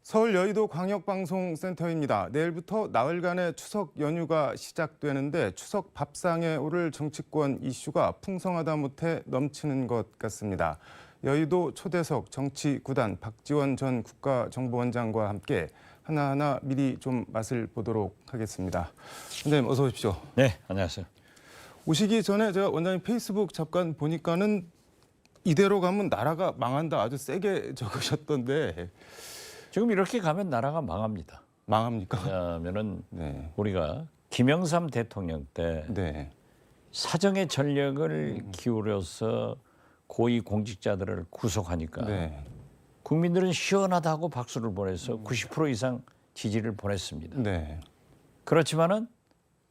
서울 여의도 광역방송센터입니다. 내일부터 나흘간의 추석 연휴가 시작되는데 추석 밥상에 오를 정치권 이슈가 풍성하다 못해 넘치는 것 같습니다. 여의도 초대석 정치구단 박지원 전 국가정보원장과 함께 하나하나 미리 좀 맛을 보도록 하겠습니다. 원장님 어서 오십시오. 네, 안녕하세요. 오시기 전에 제가 원장님 페이스북 잠깐 보니까는 이대로 가면 나라가 망한다 아주 세게 적으셨던데 지금 이렇게 가면 나라가 망합니다. 망합니까? 왜냐하면은 네. 우리가 김영삼 대통령 때 네. 사정의 전력을 기울여서 고위 공직자들을 구속하니까 네. 국민들은 시원하다고 박수를 보내서 90% 이상 지지를 보냈습니다. 네. 그렇지만은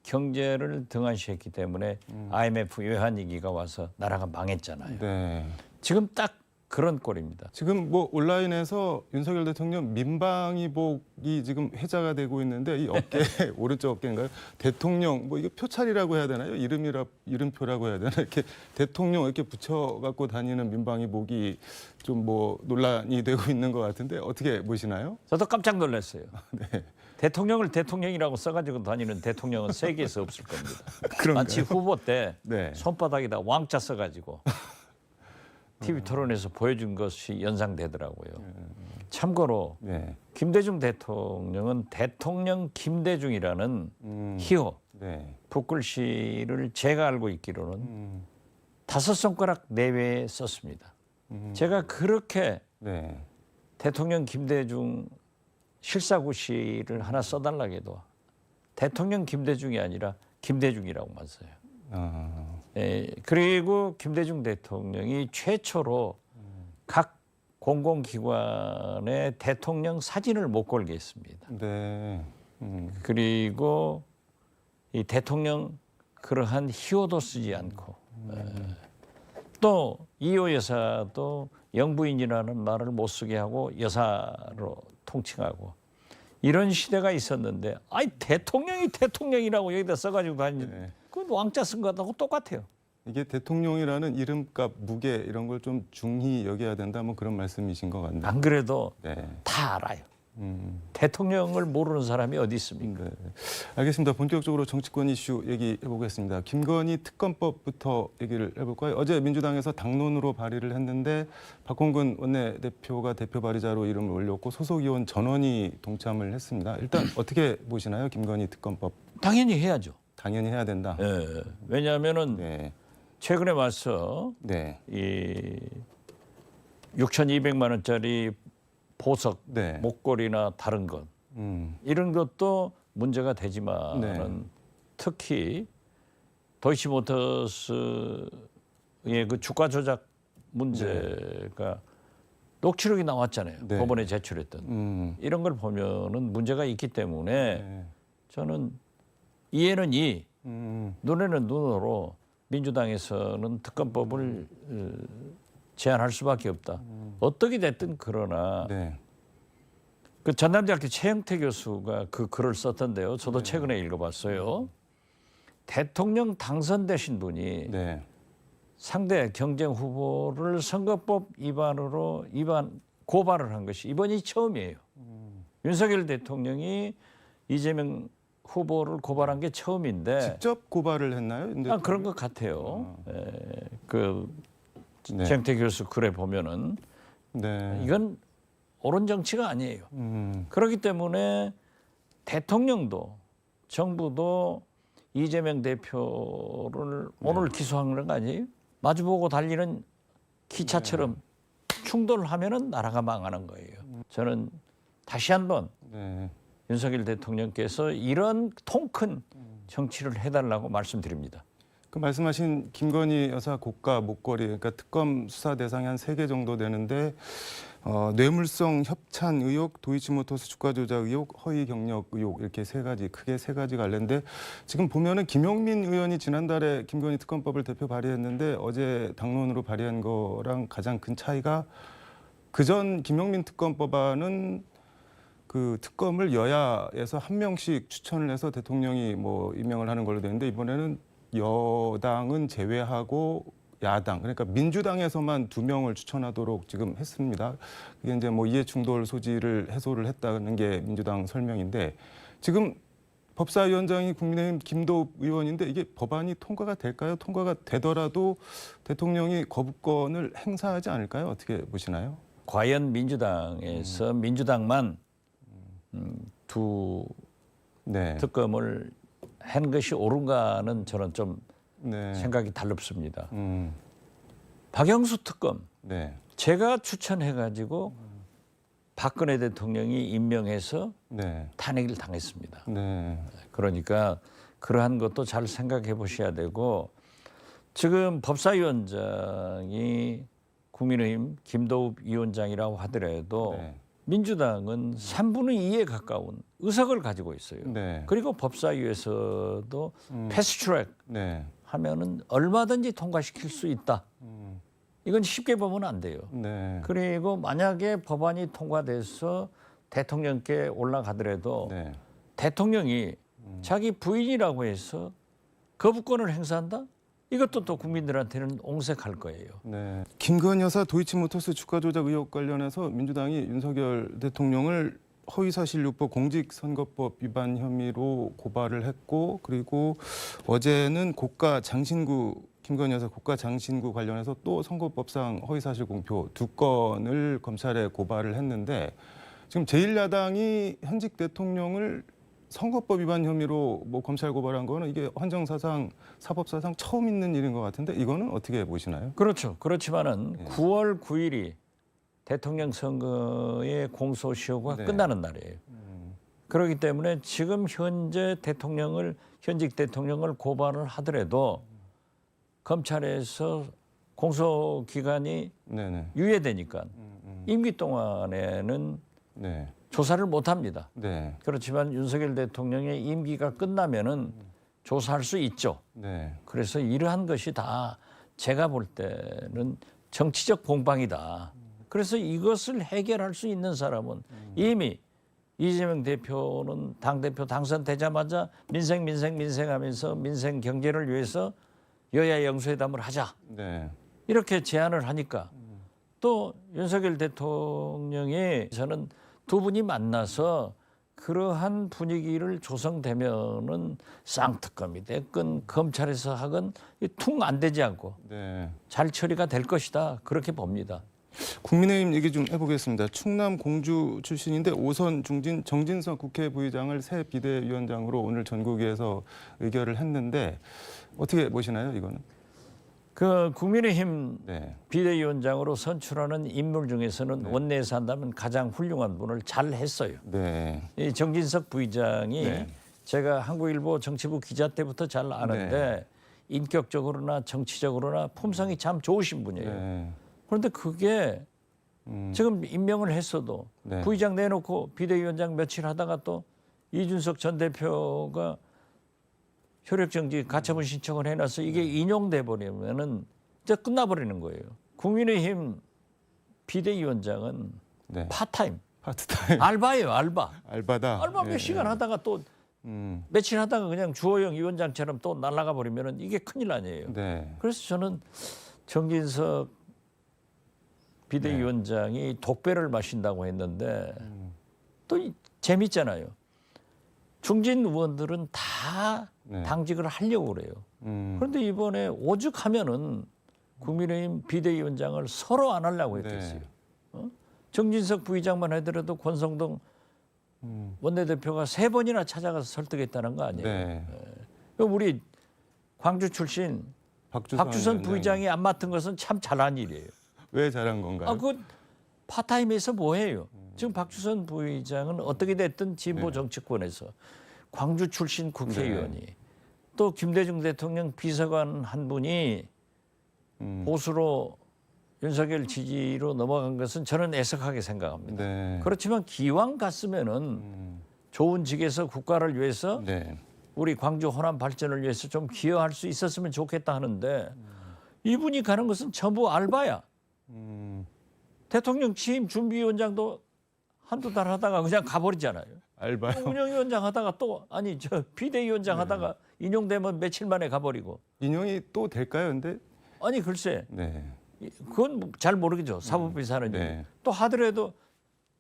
경제를 등한시했기 때문에 IMF 외환위기가 와서 나라가 망했잖아요. 네. 지금 딱 그런 꼴입니다. 지금 뭐 온라인에서 윤석열 대통령 민방위복이 지금 회자가 되고 있는데 이 어깨 오른쪽 어깨인가요? 대통령 뭐 이거 표찰이라고 해야 되나요? 이름표라고 해야 되나? 이렇게 대통령 이렇게 붙여 갖고 다니는 민방위복이 좀 뭐 논란이 되고 있는 것 같은데 어떻게 보시나요? 저도 깜짝 놀랐어요. 네. 대통령을 대통령이라고 써가지고 다니는 대통령은 세계에서 없을 겁니다. 그런가요? 마치 후보 때 네. 손바닥에다 왕자 써가지고 TV 토론에서 보여준 것이 연상되더라고요. 참고로 네. 김대중 대통령은 대통령 김대중이라는 희호 네. 붓글씨를 제가 알고 있기로는 5손가락 내외에 썼습니다. 제가 그렇게 네. 대통령 김대중 실사구시를 하나 써달라고 해도 대통령 김대중이 아니라 김대중이라고만 써요. 그리고 김대중 대통령이 최초로 각 공공기관에 대통령 사진을 못 걸게 했습니다. 네. 그리고 이 대통령 그러한 희호도 쓰지 않고 또 이호 여사도 영부인이라는 말을 못 쓰게 하고 여사로 통칭하고 이런 시대가 있었는데 아이 대통령이 대통령이라고 여기다 써가지고 다니는 네. 그건 왕자 쓴 거하고 똑같아요. 이게 대통령이라는 이름값, 무게 이런 걸 좀 중히 여겨야 된다 뭐 그런 말씀이신 것 같네요. 안 그래도 네. 다 알아요. 대통령을 모르는 사람이 어디 있습니까? 네. 알겠습니다. 본격적으로 정치권 이슈 얘기해 보겠습니다. 김건희 특검법부터 얘기를 해볼까요? 어제 민주당에서 당론으로 발의를 했는데 박홍근 원내대표가 대표 발의자로 이름을 올렸고 소속 의원 전원이 동참을 했습니다. 일단 어떻게 보시나요? 김건희 특검법. 당연히 해야죠. 당연히 해야 된다. 예. 왜냐하면은 네. 최근에 와서 네. 이 6,200만 원짜리 보석, 네. 목걸이나 다른 것 이런 것도 문제가 되지만은 네. 특히 도이치모터스의 그 주가 조작 문제가 녹취록이 나왔잖아요. 네. 법원에 제출했던 이런 걸 보면은 문제가 있기 때문에 네. 저는 이에는 이, 눈에는 눈으로 민주당에서는 특검법을 제안할 수밖에 없다. 어떻게 됐든 그러나 네. 그 전남대학교 최영태 교수가 그 글을 썼던데요. 저도 최근에 읽어봤어요. 대통령 당선되신 분이 네. 상대 경쟁 후보를 선거법 위반으로 고발을 한 것이 이번이 처음이에요. 윤석열 대통령이 이재명 후보를 고발한 게 처음인데 직접 고발을 했나요? 근데 그런 것 같아요. 그 네. 최영태 교수 글에 보면은 네. 이건 옳은 정치가 아니에요. 그렇기 때문에 대통령도 정부도 이재명 대표를 오늘 기소한 거 아니에요? 마주보고 달리는 기차처럼 충돌하면은 나라가 망하는 거예요. 저는 다시 한번 네. 윤석열 대통령께서 이런 통 큰 정치를 해달라고 말씀드립니다. 그 말씀하신 김건희 여사 고가 목걸이, 그러니까 특검 수사 대상이 한 3개 정도 되는데 뇌물성 협찬 의혹, 도이치모터스 주가 조작 의혹, 허위 경력 의혹 이렇게 크게 세 가지가 관련돼 지금 보면은 김용민 의원이 지난달에 김건희 특검법을 대표 발의했는데 어제 당론으로 발의한 거랑 가장 큰 차이가 그전 김용민 특검법안은 그 특검을 여야에서 한 명씩 추천을 해서 대통령이 뭐 임명을 하는 걸로 되는데 이번에는 여당은 제외하고 야당 그러니까 민주당에서만 2명을 추천하도록 지금 했습니다. 그게 이제 뭐 이해충돌 소지를 해소를 했다는 게 민주당 설명인데 지금 법사위원장이 국민의힘 김도읍 의원인데 이게 법안이 통과가 될까요? 통과가 되더라도 대통령이 거부권을 행사하지 않을까요? 어떻게 보시나요? 과연 민주당에서 민주당만 두 네. 특검을 한 것이 옳은가는 저는 좀 네. 생각이 달릅습니다. 박영수 특검 네. 제가 추천해가지고 박근혜 대통령이 임명해서 네. 탄핵을 당했습니다. 네. 그러니까 그러한 것도 잘 생각해 보셔야 되고 지금 법사위원장이 국민의힘 김도읍 위원장이라고 하더라도 네. 민주당은 3분의 2에 가까운 의석을 가지고 있어요. 네. 그리고 법사위에서도 패스트트랙 네. 하면은 얼마든지 통과시킬 수 있다. 이건 쉽게 보면 안 돼요. 네. 그리고 만약에 법안이 통과돼서 대통령께 올라가더라도 네. 대통령이 자기 부인이라고 해서 거부권을 행사한다? 이것도 또 국민들한테는 옹색할 거예요. 네. 김건희 여사 도이치모터스 주가 조작 의혹 관련해서 민주당이 윤석열 대통령을 허위사실유포 공직선거법 위반 혐의로 고발을 했고 그리고 어제는 고가 장신구 김건희 여사 고가 장신구 관련해서 또 선거법상 허위사실 공표 2건을 검찰에 고발을 했는데 지금 제1야당이 현직 대통령을 선거법 위반 혐의로 뭐 검찰 고발한 거는 이게 헌정사상 사법사상 처음 있는 일인 것 같은데 이거는 어떻게 보시나요? 그렇죠. 그렇지만은 9월 9일이 대통령 선거의 공소시효가 네. 끝나는 날이에요. 그렇기 때문에 지금 현재 현직 대통령을 고발을 하더라도 검찰에서 공소 기간이 네네. 유예되니까 임기 동안에는 네. 조사를 못 합니다. 네. 그렇지만 윤석열 대통령의 임기가 끝나면은 조사할 수 있죠. 네. 그래서 이러한 것이 다 제가 볼 때는 정치적 공방이다. 그래서 이것을 해결할 수 있는 사람은 이미 이재명 대표는 당대표 당선되자마자 민생 하면서 민생 경제를 위해서 여야 영수회담을 하자. 네. 이렇게 제안을 하니까 또 윤석열 대통령이 저는 두 분이 만나서 그러한 분위기를 조성되면은 쌍특검이 됐건 검찰에서 하건 퉁 안 되지 않고 네. 잘 처리가 될 것이다. 그렇게 봅니다. 국민의힘 얘기 좀 해보겠습니다. 충남 공주 출신인데 오선 중진 정진석 국회 부의장을 새 비대위원장으로 오늘 전국위에서 의결을 했는데 어떻게 보시나요, 이거는? 그 국민의힘 네. 비대위원장으로 선출하는 인물 중에서는 네. 원내에서 한다면 가장 훌륭한 분을 잘 했어요. 네. 이 정진석 부의장이 네. 제가 한국일보 정치부 기자 때부터 잘 아는데 인격적으로나 정치적으로나 품성이 참 좋으신 분이에요. 네. 그런데 그게 지금 임명을 했어도 네. 부의장 내놓고 비대위원장 며칠 하다가 또 이준석 전 대표가 효력정지 가처분 신청을 해놔서 이게 인용돼 버리면은 이제 끝나버리는 거예요. 국민의힘 비대위원장은 네. 파타임, 파트타임 알바예요, 알바. 알바다. 알바 몇 네. 시간 하다가 또 며칠 하다가 그냥 주호영 위원장처럼 또 날아가 버리면은 이게 큰일 아니에요. 네. 그래서 저는 정진석 비대위원장이 독배를 마신다고 했는데 또 재밌잖아요. 중진 의원들은 다 네. 당직을 하려고 그래요. 그런데 이번에 오죽하면은 국민의힘 비대위원장을 서로 안 하려고 했겠어요. 네. 정진석 부의장만 하더라도 권성동 원내대표가 3번이나 찾아가서 설득했다는 거 아니에요. 네. 우리 광주 출신 박주선 부의장이 안 맡은 것은 참 잘한 일이에요. 왜 잘한 건가요? 그 파타임에서 뭐해요? 지금 박주선 부의장은 어떻게 됐든 진보 정치권에서 광주 출신 국회의원이 또 김대중 대통령 비서관 한 분이 보수로 윤석열 지지로 넘어간 것은 저는 애석하게 생각합니다. 네. 그렇지만 기왕 갔으면은 좋은 직에서 국가를 위해서 네. 우리 광주 호남 발전을 위해서 좀 기여할 수 있었으면 좋겠다 하는데 이분이 가는 것은 전부 알바야. 대통령 취임 준비위원장도 한두 달 하다가 그냥 가버리잖아요. 알바요. 운영위원장 하다가 또 비대위원장 하다가 인용되면 며칠 만에 가버리고. 인용이 또 될까요? 근데 아니 글쎄 네. 그건 잘 모르겠죠. 사법부에서 하는 일. 네. 또 하더라도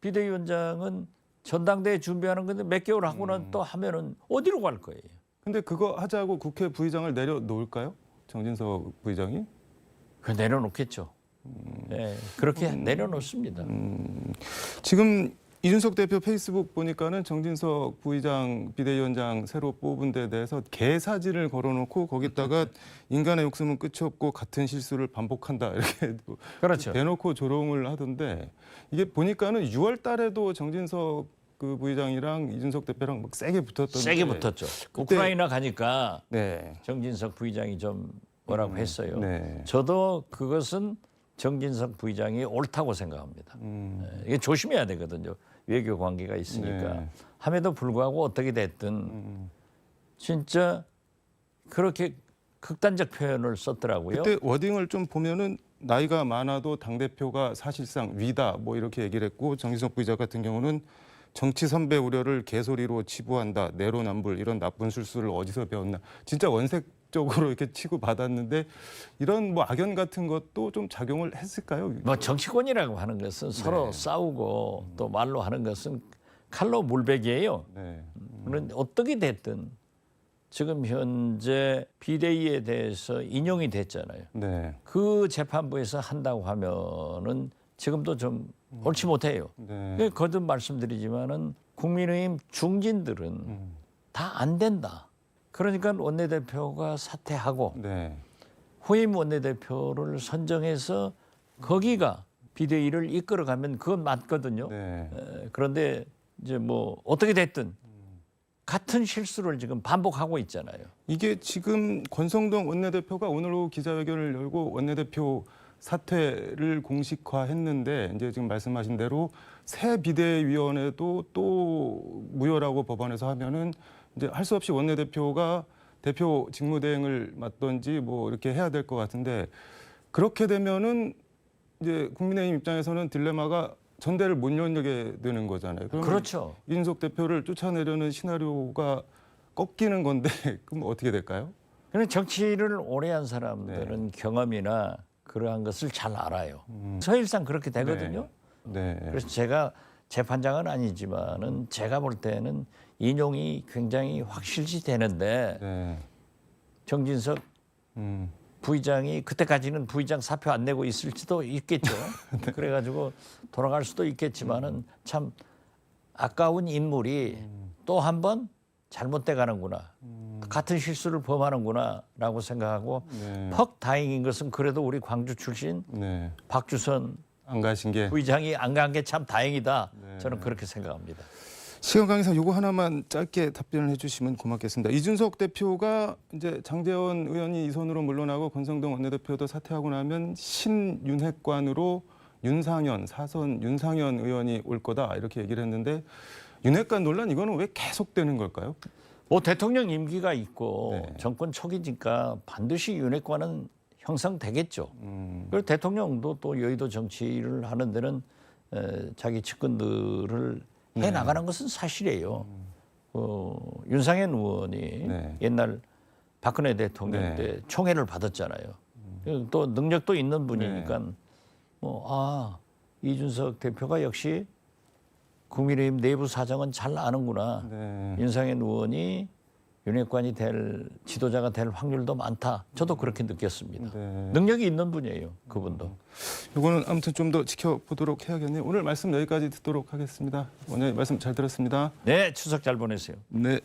비대위원장은 전당대회 준비하는 건데 몇 개월 하고는 또 하면은 어디로 갈 거예요? 근데 그거 하자고 국회 부의장을 내려놓을까요? 정진석 부의장이? 그 내려놓겠죠. 네, 그렇게 내려놓습니다. 지금 이준석 대표 페이스북 보니까는 정진석 부의장 비대위원장 새로 뽑은 데 대해서 개사진을 걸어놓고 거기다가 인간의 욕심은 끝이 없고 같은 실수를 반복한다 이렇게 그렇죠. 대놓고 조롱을 하던데 이게 보니까는 6월 달에도 정진석 그 부의장이랑 이준석 대표랑 막 세게 붙었던데 세게 붙었죠. 그때- 우크라이나 가니까 네. 정진석 부의장이 좀 뭐라고 했어요. 네. 저도 그것은 정진석 부의장이 옳다고 생각합니다. 이게 조심해야 되거든요. 외교 관계가 있으니까. 네. 함에도 불구하고 어떻게 됐든 진짜 그렇게 극단적 표현을 썼더라고요. 그때 워딩을 좀 보면은 나이가 많아도 당 대표가 사실상 위다 뭐 이렇게 얘기를 했고 정진석 부의장 같은 경우는 정치 선배 우려를 개소리로 치부한다 내로남불 이런 나쁜 술수를 어디서 배웠나 진짜 원색적으로 이렇게 치고 받았는데 이런 뭐 악연 같은 것도 좀 작용을 했을까요? 뭐 정치권이라고 하는 것은 서로 싸우고 또 말로 하는 것은 칼로 물베기예요. 네. 그런데 어떻게 됐든 지금 현재 비대위에 대해서 인용이 됐잖아요. 네. 그 재판부에서 한다고 하면은 지금도 좀 옳지 못해요. 네. 거듭 말씀드리지만은 국민의힘 중진들은 다 안 된다. 그러니까 원내대표가 사퇴하고 네. 후임 원내대표를 선정해서 거기가 비대위를 이끌어가면 그건 맞거든요. 네. 그런데 이제 뭐 어떻게 됐든 같은 실수를 지금 반복하고 있잖아요. 이게 지금 권성동 원내대표가 오늘 오후 기자회견을 열고 원내대표 사퇴를 공식화했는데 이제 지금 말씀하신 대로 새 비대위원회도 또 무효라고 법원에서 하면은 이제 할 수 없이 원내대표가 대표 직무대행을 맡던지 뭐 이렇게 해야 될 것 같은데 그렇게 되면은 이제 국민의힘 입장에서는 딜레마가 전대를 못 열게 되는 거잖아요. 그러면 그렇죠. 이준석 대표를 쫓아내려는 시나리오가 꺾이는 건데 그럼 어떻게 될까요? 그런데 정치를 오래 한 사람들은 경험이나 그러한 것을 잘 알아요. 서일상 그렇게 되거든요. 네. 그래서 제가 재판장은 아니지만은 제가 볼 때는 인용이 굉장히 확실시 되는데 네. 정진석 부의장이 그때까지는 부의장 사표 안 내고 있을지도 있겠죠. 그래가지고 돌아갈 수도 있겠지만은 참 아까운 인물이 또 한 번 잘못돼 가는구나. 같은 실수를 범하는구나라고 생각하고 네. 퍽 다행인 것은 그래도 우리 광주 출신 네. 박주선 안 가신 게 부의장이 안 간 게 참 다행이다. 네. 저는 그렇게 생각합니다. 시간 관계상 요거 하나만 짧게 답변을 해주시면 고맙겠습니다. 이준석 대표가 이제 장제원 의원이 이선으로 물러나고 권성동 원내대표도 사퇴하고 나면 신윤핵관으로 윤상현 사선 윤상현 의원이 올 거다 이렇게 얘기를 했는데 윤핵관 논란 이거는 왜 계속되는 걸까요? 뭐 대통령 임기가 있고 네. 정권 초기니까 반드시 윤핵관은 형성되겠죠. 그리고 대통령도 또 여의도 정치를 하는 데는 자기 측근들을 해 나가는 것은 사실이에요. 윤상현 의원이 네. 옛날 박근혜 대통령 네. 때 총애를 받았잖아요. 또 능력도 있는 분이니까 이준석 대표가 역시 국민의힘 내부 사정은 잘 아는구나. 네. 윤상현 의원이 윤핵관이 될 지도자가 될 확률도 많다. 저도 그렇게 느꼈습니다. 네. 능력이 있는 분이에요. 그분도. 요거는 아무튼 좀 더 지켜보도록 해야겠네요. 오늘 말씀 여기까지 듣도록 하겠습니다. 오늘 말씀 잘 들었습니다. 네, 추석 잘 보내세요. 네.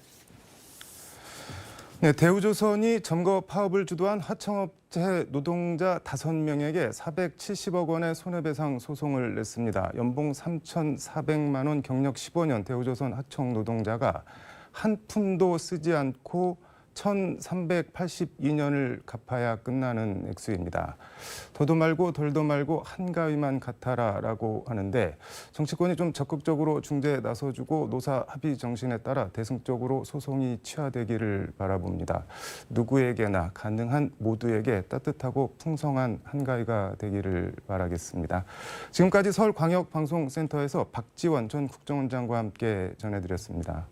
네, 대우조선이 점거 파업을 주도한 하청업체 노동자 5명에게 470억 원의 손해배상 소송을 냈습니다. 연봉 3,400만 원, 경력 15년 대우조선 하청 노동자가 한 푼도 쓰지 않고 1,382년을 갚아야 끝나는 액수입니다. 더도 말고 덜도 말고 한가위만 같아라라고 하는데 정치권이 좀 적극적으로 중재에 나서주고 노사 합의 정신에 따라 대승적으로 소송이 취하되기를 바라봅니다. 누구에게나 가능한 모두에게 따뜻하고 풍성한 한가위가 되기를 바라겠습니다. 지금까지 서울광역방송센터에서 박지원 전 국정원장과 함께 전해드렸습니다.